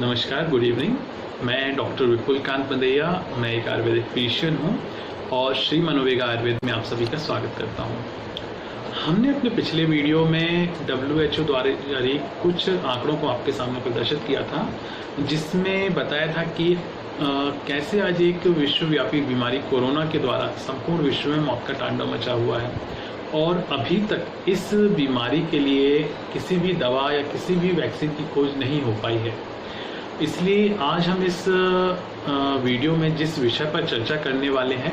नमस्कार, good evening. मैं doctor विपुल कांत बंदैया, मैं एक आयुर्वेदिक फिजिशियन हूँ और श्री मनोवेग आयुर्वेद में आप सभी का स्वागत करता हूँ। हमने अपने पिछले वीडियो में WHO द्वारा जारी कुछ आंकड़ों को आपके सामने प्रदर्शित किया था, जिसमें बताया था कि कैसे आज एक विश्वव्यापी बीमारी कोरोना के द्वारा संपूर्ण विश्व में मौत का तांडव मचा हुआ है और अभी तक इस बीमारी के लिए किसी भी दवा या किसी भी वैक्सीन की खोज नहीं हो पाई है। इसलिए आज हम इस वीडियो में जिस विषय पर चर्चा करने वाले हैं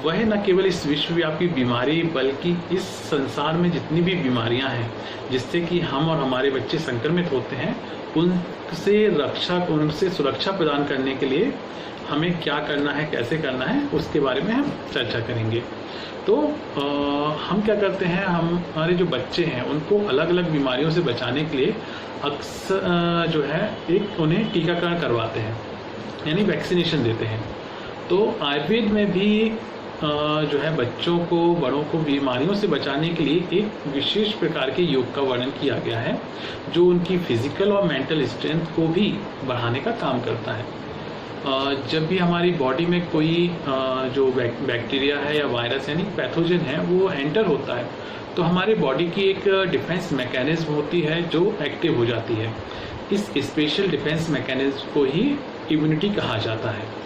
वह न केवल इस विश्वव्यापी बीमारी बल्कि इस संसार में जितनी भी बीमारियां हैं जिससे कि हम और हमारे बच्चे संक्रमित होते हैं उनसे सुरक्षा प्रदान करने के लिए हमें क्या करना है, कैसे करना है, उसके बारे में हम चर्चा करेंगे। तो हम क्या करते हैं, हमारे जो बच्चे हैं उनको अलग अलग बीमारियों से बचाने के लिए अक्सर जो है उन्हें टीकाकरण करवाते हैं, यानी वैक्सीनेशन देते हैं। तो आयुर्वेद में भी जो है बच्चों को, बड़ों को बीमारियों से बचाने के लिए एक विशेष प्रकार के योग का वर्णन किया गया है जो उनकी फिजिकल और मेंटल स्ट्रेंथ को भी बढ़ाने का काम करता है। जब भी हमारी बॉडी में कोई जो बैक्टीरिया है या वायरस यानी पैथोजन है वो एंटर होता है तो हमारे बॉडी की एक डिफेंस मैकेनिज्म होती है जो एक्टिव हो जाती है। इस स्पेशल डिफेंस मैकेनिज्म को ही इम्यूनिटी कहा जाता है।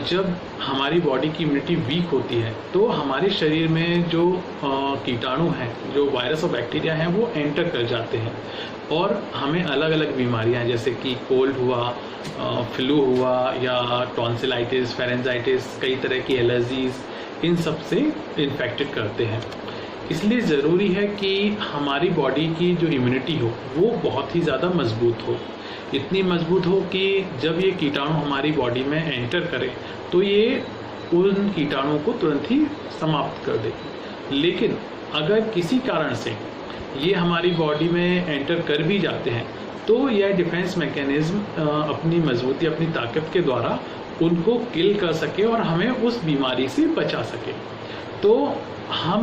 जब हमारी बॉडी की इम्यूनिटी वीक होती है तो हमारे शरीर में जो कीटाणु हैं, जो वायरस और बैक्टीरिया हैं, वो एंटर कर जाते हैं और हमें अलग अलग बीमारियां जैसे कि कोल्ड हुआ, फ्लू हुआ या टॉन्सिलाइटिस, फेरेंजाइटिस, कई तरह की एलर्जीज, इन सब से इन्फेक्टेड करते हैं। इसलिए ज़रूरी है कि हमारी बॉडी की जो इम्यूनिटी हो वो बहुत ही ज़्यादा मजबूत हो, इतनी मजबूत हो कि जब ये कीटाणु हमारी बॉडी में एंटर करे तो ये उन कीटाणुओं को तुरंत ही समाप्त कर दे। लेकिन अगर किसी कारण से ये हमारी बॉडी में एंटर कर भी जाते हैं तो यह डिफेंस मैकेनिज्म अपनी मजबूती, अपनी ताकत के द्वारा उनको किल कर सके और हमें उस बीमारी से बचा सके। तो हम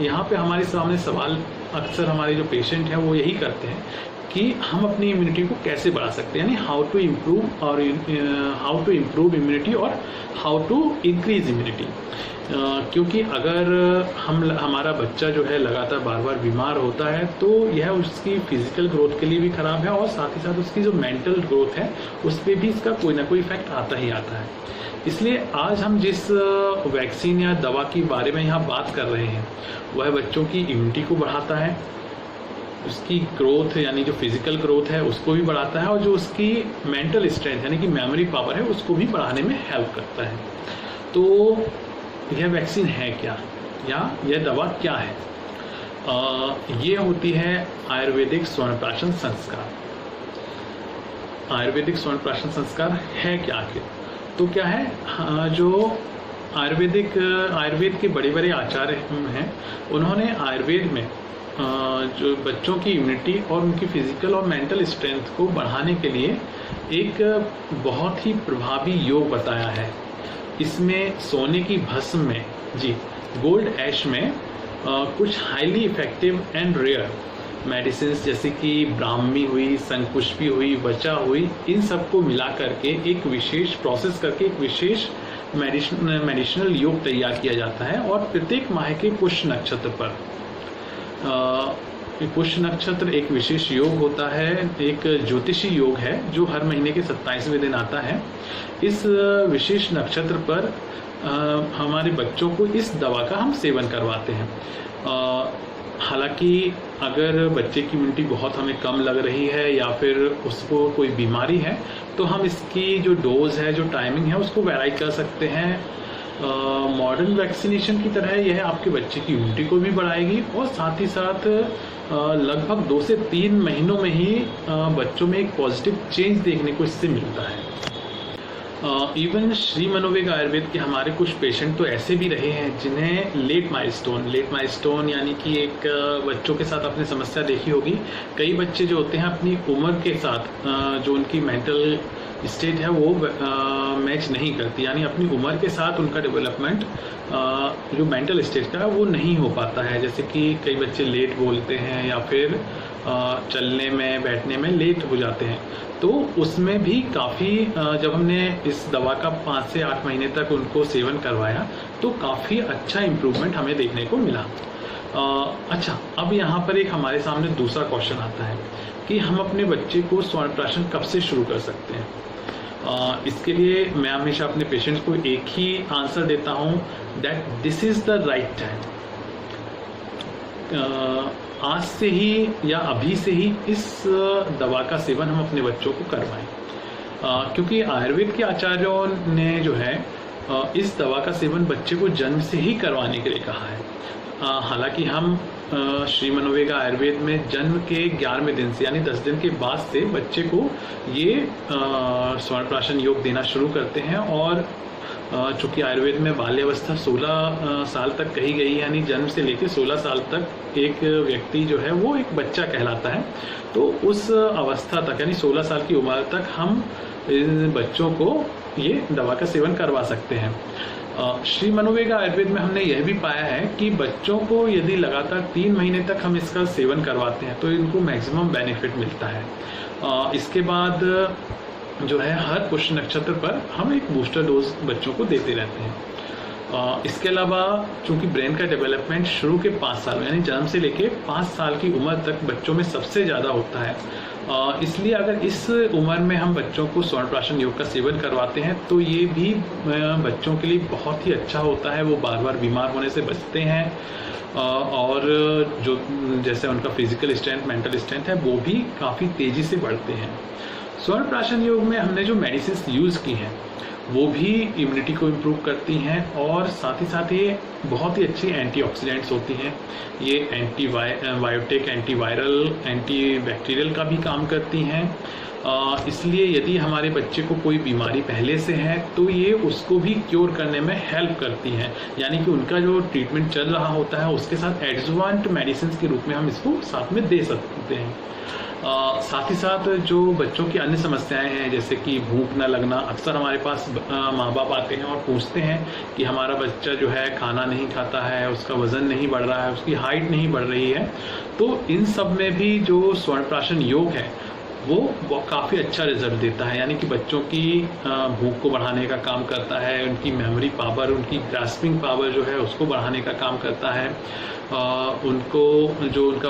यहाँ पे हमारे सामने सवाल अक्सर हमारे जो पेशेंट हैं वो यही करते हैं कि हम अपनी इम्यूनिटी को कैसे बढ़ा सकते हैं, यानी हाउ टू इम्प्रूव इम्यूनिटी और हाउ टू इंक्रीज इम्यूनिटी। क्योंकि अगर हमारा बच्चा जो है लगातार बार बार बीमार होता है तो यह उसकी फिजिकल ग्रोथ के लिए भी खराब है और साथ ही साथ उसकी जो मेंटल ग्रोथ है उस पर भी इसका कोई ना कोई इफेक्ट आता ही आता है। इसलिए आज हम जिस वैक्सीन या दवा के बारे में यहाँ बात कर रहे हैं वह बच्चों की इम्यूनिटी को बढ़ाता है, उसकी ग्रोथ यानी जो फिजिकल ग्रोथ है उसको भी बढ़ाता है और जो उसकी मेंटल स्ट्रेंथ यानी कि मेमोरी पावर है उसको भी बढ़ाने में हेल्प करता है। तो यह वैक्सीन है क्या या यह दवा क्या है? ये होती है आयुर्वेदिक स्वर्णप्राशन संस्कार। आयुर्वेदिक स्वर्णप्राशन संस्कार है क्या आखिर? तो क्या है, जो आयुर्वेद के बड़े बड़े आचार्य हैं उन्होंने आयुर्वेद में जो बच्चों की इम्यूनिटी और उनकी फिजिकल और मेंटल स्ट्रेंथ को बढ़ाने के लिए एक बहुत ही प्रभावी योग बताया है। इसमें सोने की भस्म में गोल्ड ऐश में कुछ highly effective and rare medicine जैसे कि ब्राह्मी हुई, शंखपुष्पी हुई, वचा हुई, इन सबको मिला करके एक विशेष प्रोसेस करके एक विशेष मेडिसिनल योग तैयार किया जाता है और प्रत्येक माह के पुष्य नक्षत्र पर पुष्य नक्षत्र एक विशेष योग होता है, एक ज्योतिषी योग है जो हर महीने के 27वें दिन आता है। इस विशेष नक्षत्र पर हमारे बच्चों को इस दवा का हम सेवन करवाते हैं। हालांकि अगर बच्चे की इम्यूनिटी बहुत हमें कम लग रही है या फिर उसको कोई बीमारी है तो हम इसकी जो डोज है, जो टाइमिंग है, उसको वेराई कर सकते हैं। मॉडर्न वैक्सीनेशन की तरह यह आपके बच्चे की इम्यूनिटी को भी बढ़ाएगी और साथ ही साथ लगभग 2 से 3 महीनों में ही बच्चों में एक पॉजिटिव चेंज देखने को इससे मिलता है। इवन श्री मनोवेग आयुर्वेद के हमारे कुछ पेशेंट तो ऐसे भी रहे हैं जिन्हें लेट माइलस्टोन यानी कि एक बच्चों के साथ आपने समस्या देखी होगी। कई बच्चे जो होते हैं अपनी उम्र के साथ जो उनकी मेंटल स्टेज है वो मैच नहीं करती, यानी अपनी उम्र के साथ उनका डेवलपमेंट जो मेंटल स्टेज का है वो नहीं हो पाता है। जैसे कि कई बच्चे लेट बोलते हैं या फिर चलने में बैठने में लेट हो जाते हैं। तो उसमें भी काफ़ी जब हमने इस दवा का 5 से 8 महीने तक उनको सेवन करवाया तो काफ़ी अच्छा इम्प्रूवमेंट हमें देखने को मिला। अच्छा, अब यहाँ पर एक हमारे सामने दूसरा क्वेश्चन आता है कि हम अपने बच्चे को स्तनप्राशन कब से शुरू कर सकते हैं। इसके लिए मैं हमेशा अपने पेशेंट्स को एक ही आंसर देता हूँ, that this is the right time. आज से ही या अभी से ही इस दवा का सेवन हम अपने बच्चों को करवाएं, क्योंकि आयुर्वेद के आचार्यों ने जो है इस दवा का सेवन बच्चे को जन्म से ही करवाने के लिए कहा है। हालांकि हम श्री मनोवेगा आयुर्वेद में जन्म के 11वें दिन से यानी 10 दिन के बाद से बच्चे को ये स्तनप्राशन योग देना शुरू करते हैं। और चूँकि आयुर्वेद में बाल्यावस्था 16 साल तक कही गई है, यानी जन्म से लेकर 16 साल तक एक व्यक्ति जो है वो एक बच्चा कहलाता है। तो उस अवस्था तक यानी 16 साल की उम्र तक हम इन बच्चों को ये दवा का सेवन करवा सकते हैं। श्री मनोवेगा आयुर्वेद में हमने यह भी पाया है कि बच्चों को यदि लगातार 3 महीने तक हम इसका सेवन करवाते हैं तो इनको मैक्सिमम बेनिफिट मिलता है। इसके बाद जो है हर पुष्य नक्षत्र पर हम एक बूस्टर डोज बच्चों को देते रहते हैं। इसके अलावा चूंकि ब्रेन का डेवलपमेंट शुरू के 5 साल यानी जन्म से लेके 5 साल की उम्र तक बच्चों में सबसे ज़्यादा होता है, इसलिए अगर इस उम्र में हम बच्चों को स्तनप्राशन योग का सेवन करवाते हैं तो ये भी बच्चों के लिए बहुत ही अच्छा होता है। वो बार बार बीमार होने से बचते हैं और जो जैसे उनका फिजिकल स्ट्रेंथ, मेंटल स्ट्रेंथ है वो भी काफ़ी तेज़ी से बढ़ते हैं। स्तनप्राशन योग में हमने जो मेडिसिन यूज़ की हैं वो भी इम्यूनिटी को इम्प्रूव करती हैं और साथ ही ये बहुत ही अच्छी एंटीऑक्सीडेंट्स होती हैं। ये एंटीबायोटिक, एंटीवायरल, एंटीबैक्टीरियल का भी काम करती हैं। इसलिए यदि हमारे बच्चे को कोई बीमारी पहले से है तो ये उसको भी क्योर करने में हेल्प करती हैं, यानी कि उनका जो ट्रीटमेंट चल रहा होता है उसके साथ एडजुवेंट मेडिसिन के रूप में हम इसको साथ में दे सकते हैं। साथ ही साथ जो बच्चों की अन्य समस्याएं हैं जैसे कि भूख न लगना, अक्सर हमारे पास माँ बाप आते हैं और पूछते हैं कि हमारा बच्चा जो है खाना नहीं खाता है, उसका वज़न नहीं बढ़ रहा है, उसकी हाइट नहीं बढ़ रही है। तो इन सब में भी जो स्तनप्राशन योग है वो काफ़ी अच्छा रिजल्ट देता है, यानी कि बच्चों की भूख को बढ़ाने का काम करता है, उनकी मेमोरी पावर, उनकी ग्रास्पिंग पावर जो है उसको बढ़ाने का काम करता है। उनको जो उनका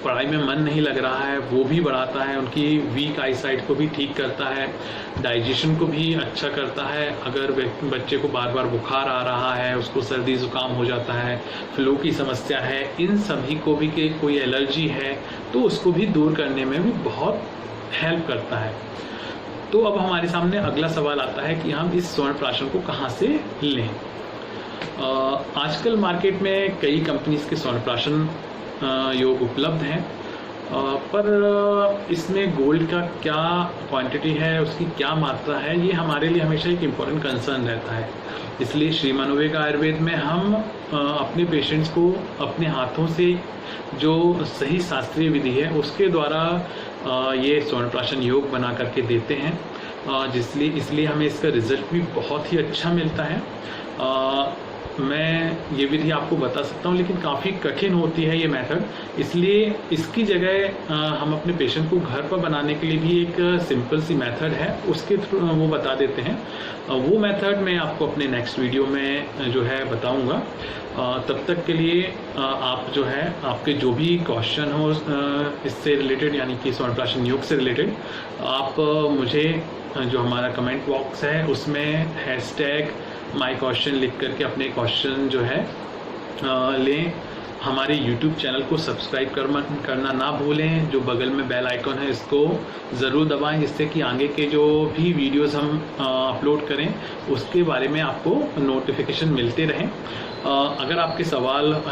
पढ़ाई में मन नहीं लग रहा है वो भी बढ़ाता है, उनकी वीक आई साइट को भी ठीक करता है, डाइजेशन को भी अच्छा करता है। अगर बच्चे को बार बार बुखार आ रहा है, उसको सर्दी ज़ुकाम हो जाता है, फ्लू की समस्या है, इन सभी को भी कि कोई एलर्जी है तो उसको भी दूर करने में भी बहुत हेल्प करता है। तो अब हमारे सामने अगला सवाल आता है कि हम इस स्तनप्राशन को कहाँ से लें। आजकल मार्केट में कई कंपनीज के स्तनप्राशन योग उपलब्ध हैं, पर इसमें गोल्ड का क्या क्वांटिटी है, उसकी क्या मात्रा है, ये हमारे लिए हमेशा एक इम्पोर्टेंट कंसर्न रहता है। इसलिए श्री मनोवेगा आयुर्वेद में हम अपने पेशेंट्स को अपने हाथों से जो सही शास्त्रीय विधि है उसके द्वारा ये स्तनप्राशन योग बना करके देते हैं, इसलिए हमें इसका रिजल्ट भी बहुत ही अच्छा मिलता है। मैं ये विधि आपको बता सकता हूँ लेकिन काफ़ी कठिन होती है ये मेथड, इसलिए इसकी जगह हम अपने पेशेंट को घर पर बनाने के लिए भी एक सिंपल सी मेथड है उसके थ्रू वो बता देते हैं। वो मेथड मैं आपको अपने नेक्स्ट वीडियो में जो है बताऊँगा। तब तक के लिए आप जो है आपके जो भी क्वेश्चन हो इससे रिलेटेड यानी कि स्तनप्राशन योग से रिलेटेड आप मुझे जो हमारा कमेंट बॉक्स है उसमें #माई क्वेश्चन लिख करके अपने क्वेश्चन जो है लें। हमारे YouTube चैनल को सब्सक्राइब करना ना भूलें, जो बगल में बेल आइकॉन है इसको ज़रूर दबाएं जिससे कि आगे के जो भी वीडियोस हम अपलोड करें उसके बारे में आपको नोटिफिकेशन मिलते रहें। अगर आपके सवाल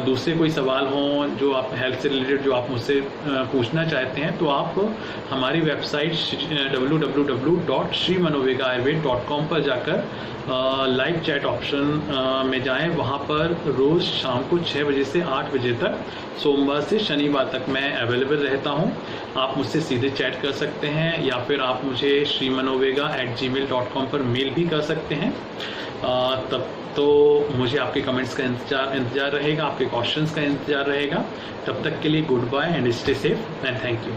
दूसरे कोई सवाल हों जो आप हेल्थ से रिलेटेड जो आप मुझसे पूछना चाहते हैं तो आप हमारी वेबसाइट www.shrimanavegayurved.com पर जाकर लाइव चैट ऑप्शन में जाएं। वहां पर रोज़ शाम को 6 बजे से 8 बजे तक सोमवार से शनिवार तक मैं अवेलेबल रहता हूं। आप मुझसे सीधे चैट कर सकते हैं या फिर आप मुझे shrimanavega@gmail.com पर मेल भी कर सकते हैं। तब तो मुझे आपके कमेंट्स का इंतजार रहेगा, आपके क्वेश्चंस का इंतजार रहेगा। तब तक के लिए good bye and stay safe and thank you.